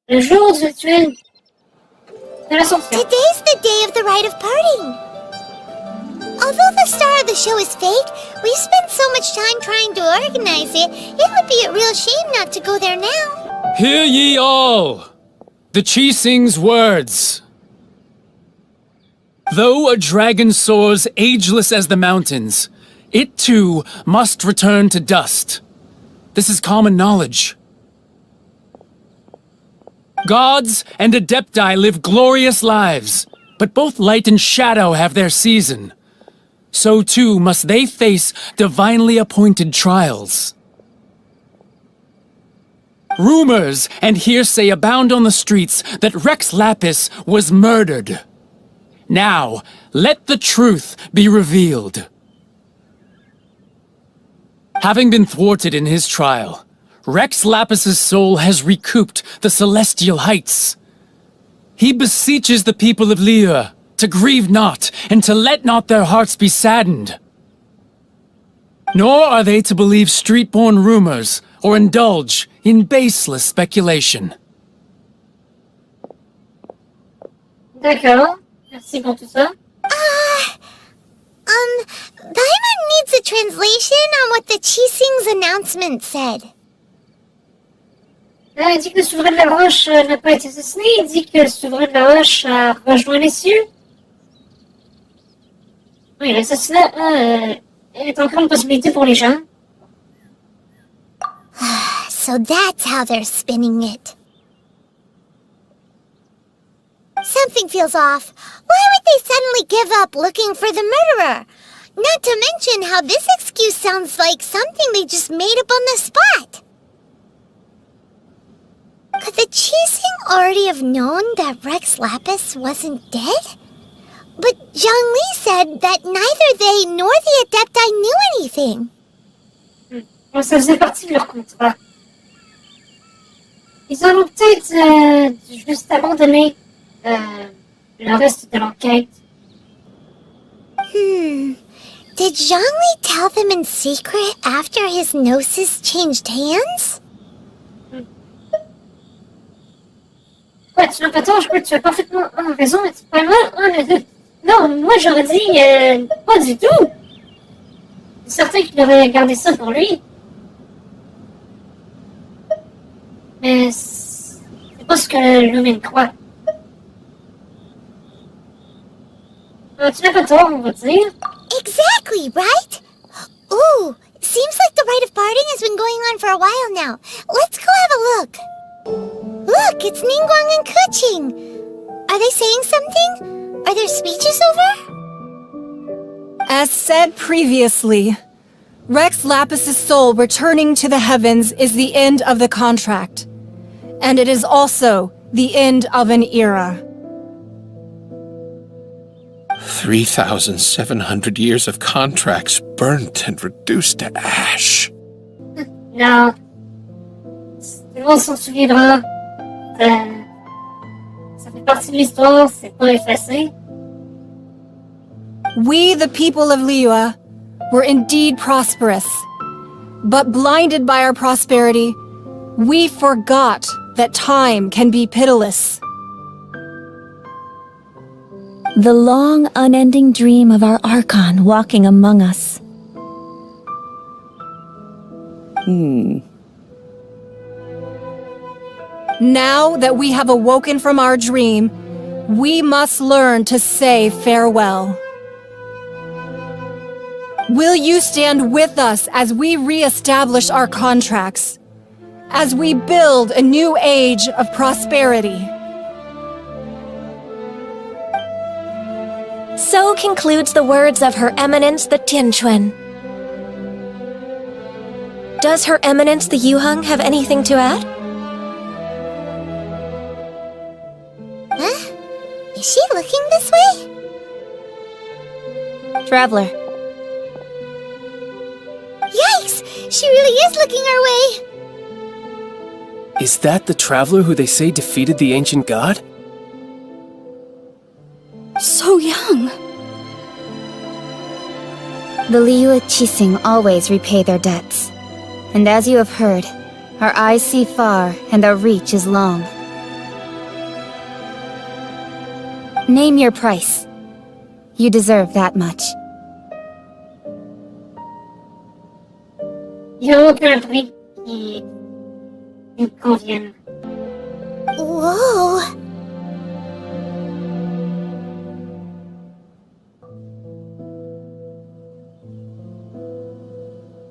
Le jour du rituel de l'Ascension. Today's the day of the rite of parting. Although the star of the show is fake, we've spent so much time trying to organize it, it would be a real shame not to go there now. Hear ye all! The Chacun's words. Though a dragon soars ageless as the mountains, it too must return to dust. This is common knowledge. Gods and adepti live glorious lives, but both light and shadow have their season. So too must they face divinely appointed trials. Rumors and hearsay abound on the streets that Rex Lapis was murdered. Now, let the truth be revealed. Having been thwarted in his trial, Rex Lapis's soul has recouped the celestial heights. He beseeches the people of Liyue to grieve not and to let not their hearts be saddened. Nor are they to believe street-born rumors or indulge in baseless speculation. D'accord. Merci pour tout ça. Paimon needs a translation on what the Chacun's announcement said. Il dit que le souverain de la roche n'a pas été assassiné. Il dit que le souverain de la roche a rejoint les cieux. Oui, l'assassinat est encore une possibilité pour les gens. So that's how they're spinning it. Something feels off. Why would they suddenly give up looking for the murderer? Not to mention how this excuse sounds like something they just made up on the spot. Could the Chacun already have known that Rex Lapis wasn't dead? But Zhongli said that neither they nor the Adepti knew anything. Ça faisait partie de leur contrat. Ils ont peut-être juste abandonné le reste de l'enquête. Did Zhongli tell them in secret after his gnosis changed hands? Ouais, tu n'as pas tort, je crois que tu as parfaitement raison, mais c'est pas moi. Non, moi j'aurais dit pas du tout. C'est certain qu'il aurait gardé ça pour lui. Mais c'est pas ce que Lumine croit. Tu n'as pas tort, on va dire. Exactly, right? Ooh, seems like the rite of parting has been going on for a while now. Let's go have a look. Look, it's Ningguang and Keqing. Are they saying something? Are their speeches over? As said previously, Rex Lapis's soul returning to the heavens is the end of the contract. And it is also the end of an era. 3,700 years of contracts burnt and reduced to ash. Non. Tout le monde s'en souviendra. Ça fait partie de l'histoire, c'est pas effacé. We, the people of Liyue, were indeed prosperous. But blinded by our prosperity, we forgot that time can be pitiless. The long, unending dream of our Archon walking among us. Now that we have awoken from our dream, we must learn to say farewell. Will you stand with us as we re-establish our contracts? As we build a new age of prosperity? So concludes the words of Her Eminence the Tianquan. Does Her Eminence the Yuheng have anything to add? Huh? Is she looking this way? Traveler. Yikes! She really is looking our way! Is that the traveler who they say defeated the ancient god? So young. The Liyue Chacun always repay their debts. And as you have heard, our eyes see far and our reach is long. Name your price. You deserve that much. Il n'y a aucun prix qui me convienne. Whoa!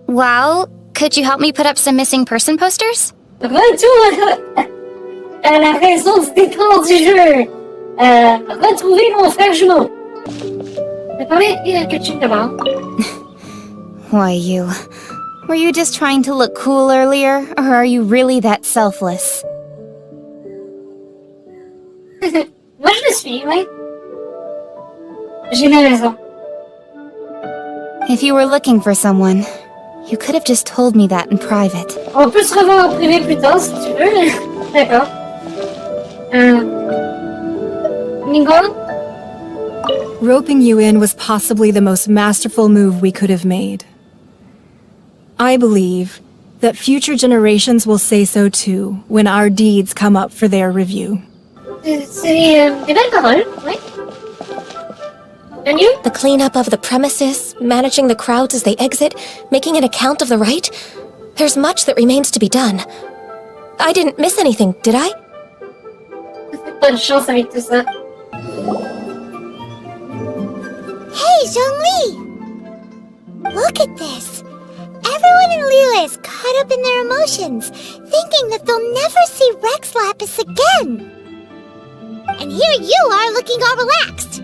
Well, could you help me put up some missing person posters? Retour à la raison du décor du jeu. Retrouver mon frère jumeau. Je vais parler à Chacun d'abord. Why, you... Were you just trying to look cool earlier, or are you really that selfless? Moi, je le suis, oui. J'ai mes raisons. If you were looking for someone, you could have just told me that in private. On peut se revoir en privé plus tard, si tu veux. D'accord. Ningo? Roping you in was possibly the most masterful move we could have made. I believe that future generations will say so too when our deeds come up for their review. C'est des belles paroles, oui. And you? The cleanup of the premises, managing the crowds as they exit, making an account of the rite. There's much that remains to be done. I didn't miss anything, did I? Bonne chance avec tout ça. Hey, Zhongli! Look at this! Everyone in Liyue is caught up in their emotions, thinking that they'll never see Rex Lapis again. And here you are looking all relaxed.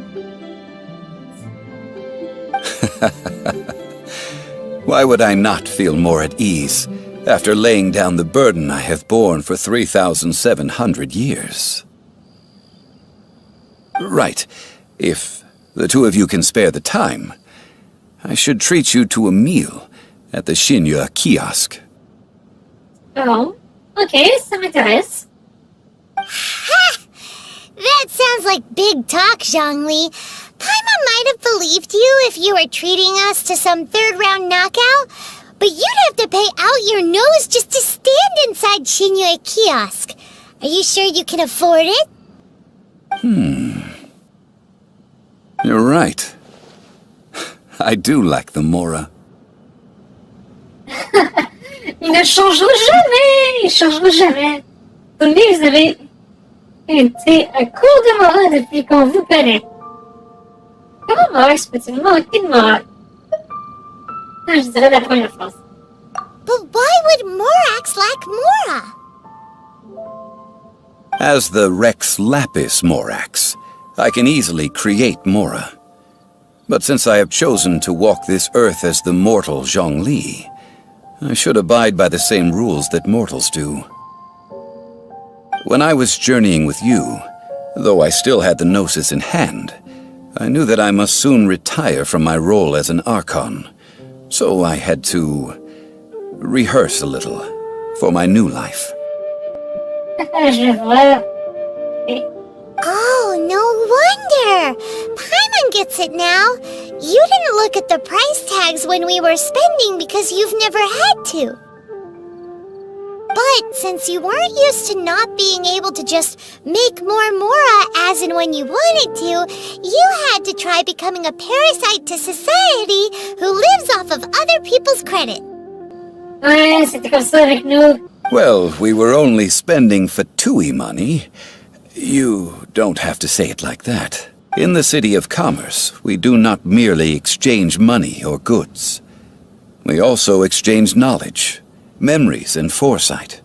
Why would I not feel more at ease after laying down the burden I have borne for 3,700 years? Right. If the two of you can spare the time, I should treat you to a meal at the Shinya kiosk. Oh, ok, ça m'intéresse. Ha! That sounds like big talk, Zhongli. Paimon might have believed you if you were treating us to some third-round knockout, but you'd have to pay out your nose just to stand inside Shinya kiosk. Are you sure you can afford it? You're right. I do like the Mora. Il ne changera jamais! Il changera jamais. Vous avez été un cours de morale depuis qu'on vous connaît. Comment Max peut-il manquer de morale? Je dirais la première phrase. But why would Morax lack Mora? As the Rex Lapis Morax, I can easily create Mora. But since I have chosen to walk this earth as the mortal Zhongli, I should abide by the same rules that mortals do. When I was journeying with you, though I still had the Gnosis in hand, I knew that I must soon retire from my role as an Archon, so I had to rehearse a little for my new life. Je vois. Oh, no wonder! Paimon gets it now. You didn't look at the price tags when we were spending because you've never had to. But since you weren't used to not being able to just make more Mora as and when you wanted to, you had to try becoming a parasite to society who lives off of other people's credit. Ouais, c'était comme ça avec nous. Well, we were only spending Fatui money. You don't have to say it like that. In the City of Commerce, we do not merely exchange money or goods. We also exchange knowledge, memories and foresight,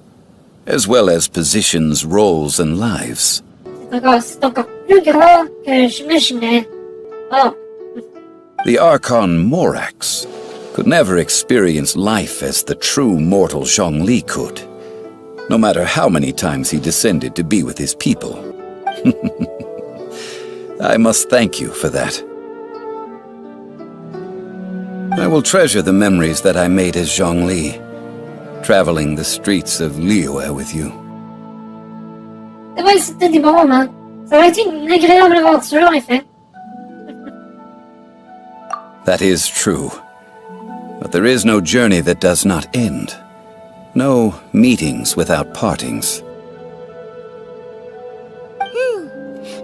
as well as positions, roles, and lives. C'est encore plus grand que j'imaginais. Oh, The Archon Morax could never experience life as the true mortal Zhongli could, no matter how many times he descended to be with his people. I must thank you for that. I will treasure the memories that I made as Zhongli, traveling the streets of Liyue with you. c'est vrai, c'était des bons moments. Ça aurait été une agréable aventure, en effet. That is true. But there is no journey that does not end. No meetings without partings.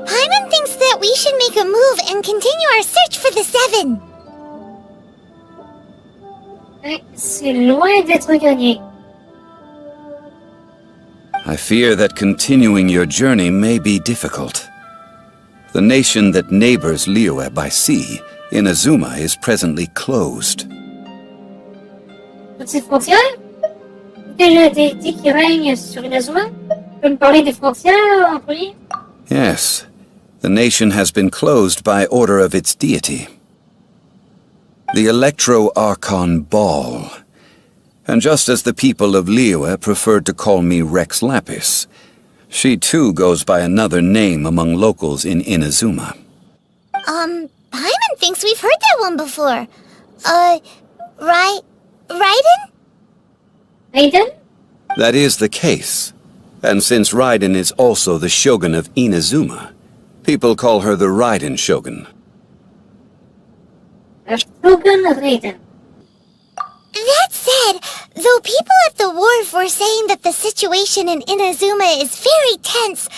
Paimon thinks that we should make a move and continue our search for the seven. Ouais, c'est loin d'être gagné. I fear that continuing your journey may be difficult. The nation that neighbors Liyue by sea, Inazuma, is presently closed. Toutes ces frontières? Quelle déité qui règne sur Inazuma? Tu peux me parler des frontières en premier? Yes, the nation has been closed by order of its deity. The Electro-Archon Ball. And just as the people of Liyue preferred to call me Rex Lapis, she too goes by another name among locals in Inazuma. Paimon thinks we've heard that one before. Raiden? Raiden? That is the case. And since Raiden is also the shogun of Inazuma, people call her the Raiden Shogun. Shogun Raiden. That said, though people at the wharf were saying that the situation in Inazuma is very tense,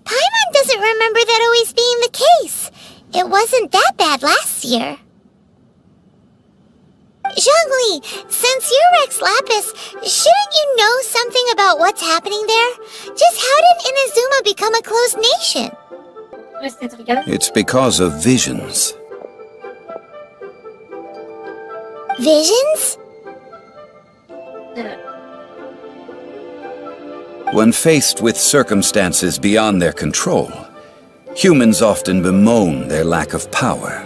Paimon doesn't remember that always being the case. It wasn't that bad last year. Zhongli, since you're Rex Lapis, shouldn't you know something about what's happening there? Just how did Inazuma become a closed nation? It's because of visions. Visions? When faced with circumstances beyond their control, humans often bemoan their lack of power.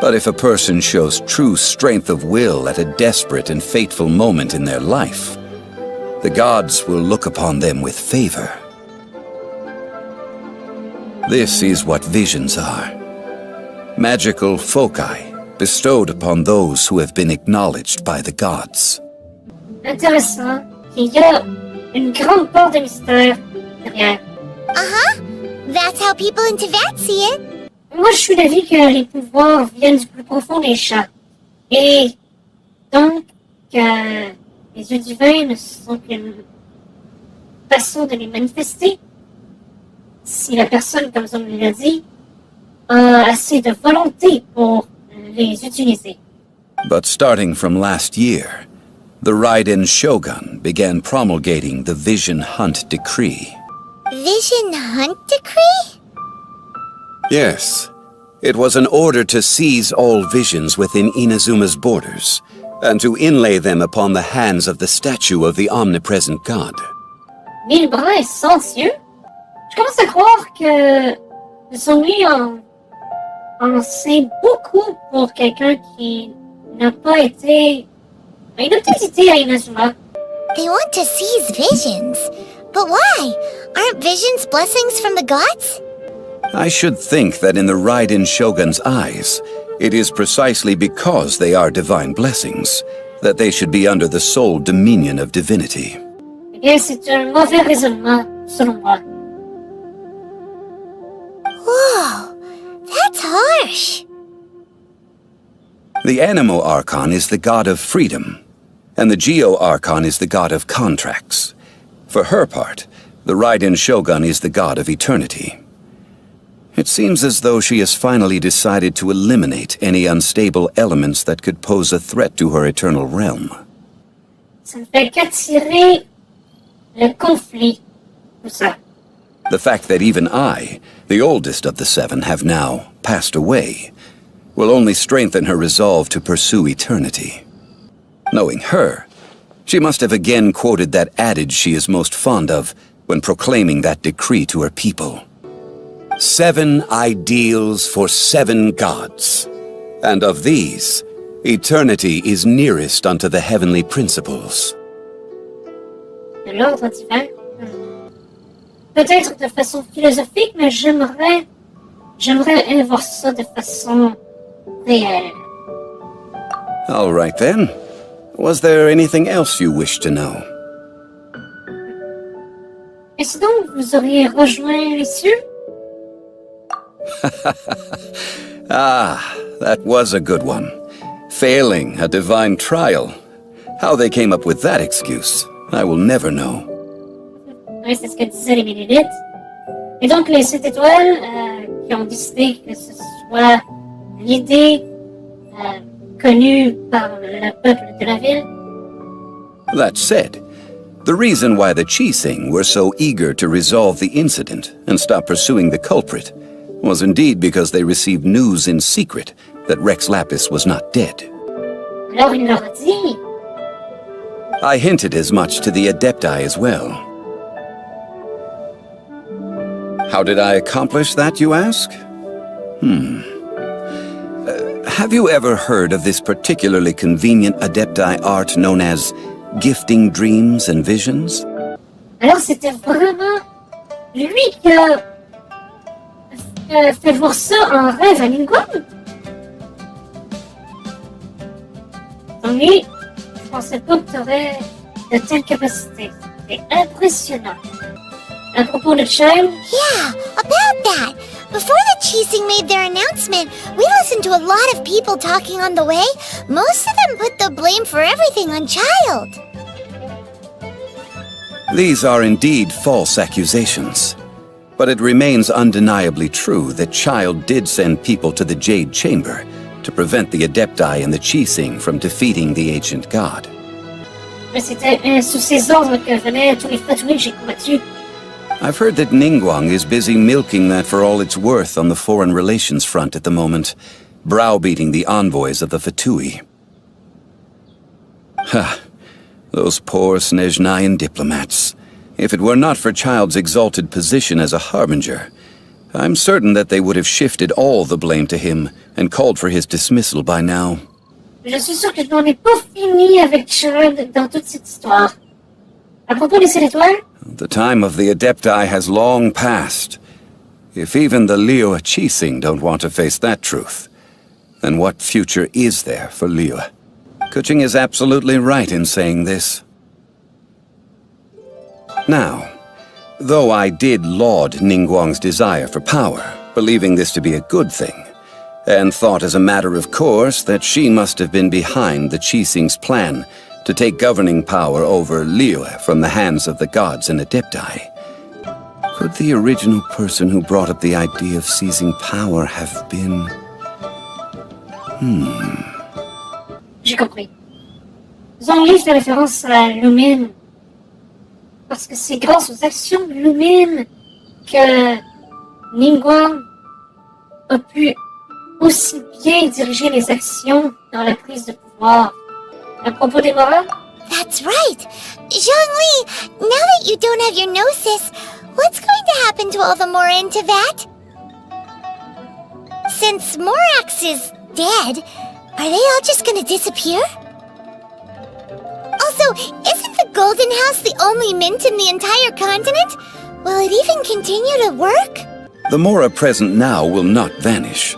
But if a person shows true strength of will at a desperate and fateful moment in their life, the gods will look upon them with favor. This is what visions are. Magical foci bestowed upon those who have been acknowledged by the gods. Intéressant. Il y a une grande part de mystère derrière. That's how people in Teyvat see it. Moi, je suis d'avis que les pouvoirs viennent du plus profond des chats. Et donc, les yeux divins ne sont qu'une façon de les manifester. Si la personne, comme on l'a dit, a assez de volonté pour les utiliser. But starting from last year, the Raiden Shogun began promulgating the Vision Hunt Decree. Vision Hunt Decree? Yes. It was an order to seize all visions within Inazuma's borders, and to inlay them upon the hands of the statue of the omnipresent god. 1000 bras et 100 yeux? Je commence à croire que Zhongli en sait beaucoup pour quelqu'un qui n'a pas été... Il n'a peut-être été à Inazuma. They want to seize visions. But why? Aren't visions blessings from the gods? I should think that in the Raiden Shogun's eyes, it is precisely because they are divine blessings that they should be under the sole dominion of divinity. Eh bien, c'est un mauvais raisonnement, selon moi. Whoa, that's harsh. The Animo Archon is the god of freedom, and the Geo Archon is the god of contracts. For her part, the Raiden Shogun is the god of eternity. It seems as though she has finally decided to eliminate any unstable elements that could pose a threat to her eternal realm. Ça ne fait qu'attirer le conflit, tout ça. The fact that even I, the oldest of the seven, have now passed away, will only strengthen her resolve to pursue eternity. Knowing her, she must have again quoted that adage she is most fond of when proclaiming that decree to her people. 7 ideals for 7 gods, and of these, eternity is nearest unto the heavenly principles. De l'ordre divin. Peut-être de façon philosophique, mais j'aimerais voir ça de façon réelle. All right then. Was there anything else you wish to know? Est-ce donc vous auriez rejoint les cieux? Ah, that was a good one. Failing a divine trial. How they came up with that excuse, I will never know. Oui, c'est ce que disaient les Ménélites. Et donc les 7 étoiles qui ont décidé que ce soit l'idée connue par le peuple de la ville. That said, the reason why the Chising were so eager to resolve the incident and stop pursuing the culprit was indeed because they received news in secret that Rex Lapis was not dead. Alors il leur a dit... I hinted as much to the Adepti as well. How did I accomplish that, you ask? Have you ever heard of this particularly convenient Adepti art known as gifting dreams and visions? Alors c'était vraiment lui qui a fait voir ça en rêve à Ningguang. Donc lui, je pensais pas que tu aurais de telles capacités. C'est impressionnant. À propos de chaîne, Yeah, about that. Before the Chising made their announcement, we listened to a lot of people talking on the way. Most of them put the blame for everything on Child. These are indeed false accusations. But it remains undeniably true that Child did send people to the Jade Chamber to prevent the Adepti and the Chising from defeating the ancient god. mais c'était sous ses ordres que venaient tous les fatoués que j'ai combattus. I've heard that Ningguang is busy milking that for all it's worth on the foreign relations front at the moment, browbeating the envoys of the Fatui. Ha! Those poor Snezhnayan diplomats. If it were not for Child's exalted position as a harbinger, I'm certain that they would have shifted all the blame to him and called for his dismissal by now. Je suis sûr que je n'en ai pas fini avec Chacun dans toute cette histoire. À propos des 7 étoiles, The time of the Adepti has long passed. If even the Liyue Chising don't want to face that truth, then what future is there for Liyue? Kuching is absolutely right in saying this. Now, though I did laud Ningguang's desire for power, believing this to be a good thing, and thought as a matter of course that she must have been behind the Chising's plan to take governing power over Liyue from the hands of the gods and Adepti, could the original person who brought up the idea of seizing power have been... j'ai compris. Zhongli fait référence à Lumine. Parce que c'est grâce aux actions de Lumine que Ningguang a pu aussi bien diriger les actions dans la prise de pouvoir. À propos des morales, That's right. Zhongli, now that you don't have your gnosis, what's going to happen to all the Mora in Teyvat? Since Morax is dead, are they all just gonna disappear? Also, isn't the Golden House the only mint in the entire continent? Will it even continue to work? The Mora present now will not vanish.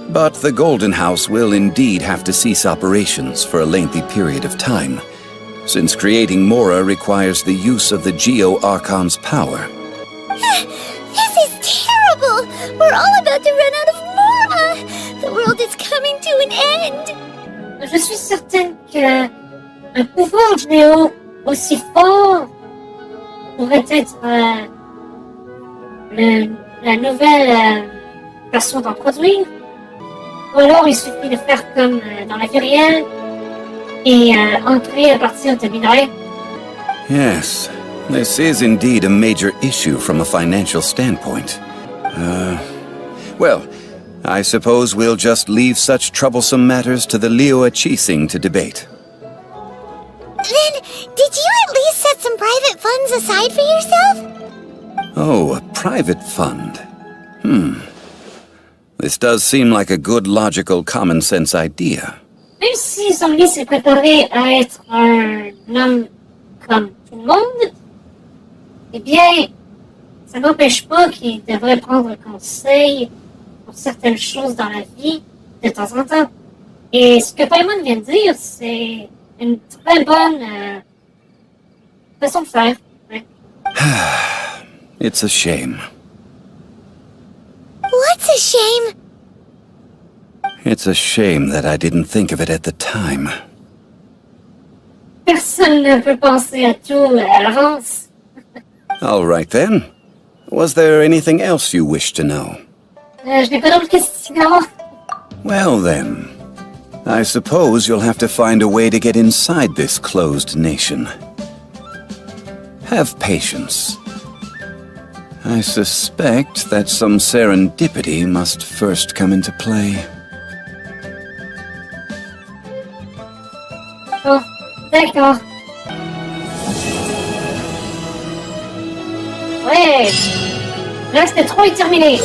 But the Golden House will indeed have to cease operations for a lengthy period of time, since creating Mora requires the use of the Geo-Archon's power. This is terrible! We're all about to run out of Mora! The world is coming to an end! je suis certaine que un pouvoir géo aussi fort pourrait être la nouvelle façon d'en produire. Ou alors il suffit de faire comme dans la vie réelle et entrer à partir de minerais. Yes, this is indeed a major issue from a financial standpoint. Well, I suppose we'll just leave such troublesome matters to the Liyue Chising to debate. Then, did you at least set some private funds aside for yourself? Oh, a private fund. This does seem like a good, logical, common-sense idea. Même si Zhongli s'est préparé à être un homme comme tout le monde, eh bien, ça n'empêche pas qu'il devrait prendre conseil pour certaines choses dans la vie de temps en temps. Et ce que Paimon vient de dire, c'est une très bonne façon de faire. Ouais. It's a shame. What's a shame? It's a shame that I didn't think of it at the time. Personne ne peut penser à tout à l'avance. All right then. Was there anything else you wish to know? Je l'ai pas dans le questionnaire. Well then, I suppose you'll have to find a way to get inside this closed nation. Have patience. I suspect that some serendipity must first come into play. Oh, d'accord. Ouais. Là, c'était trop terminé.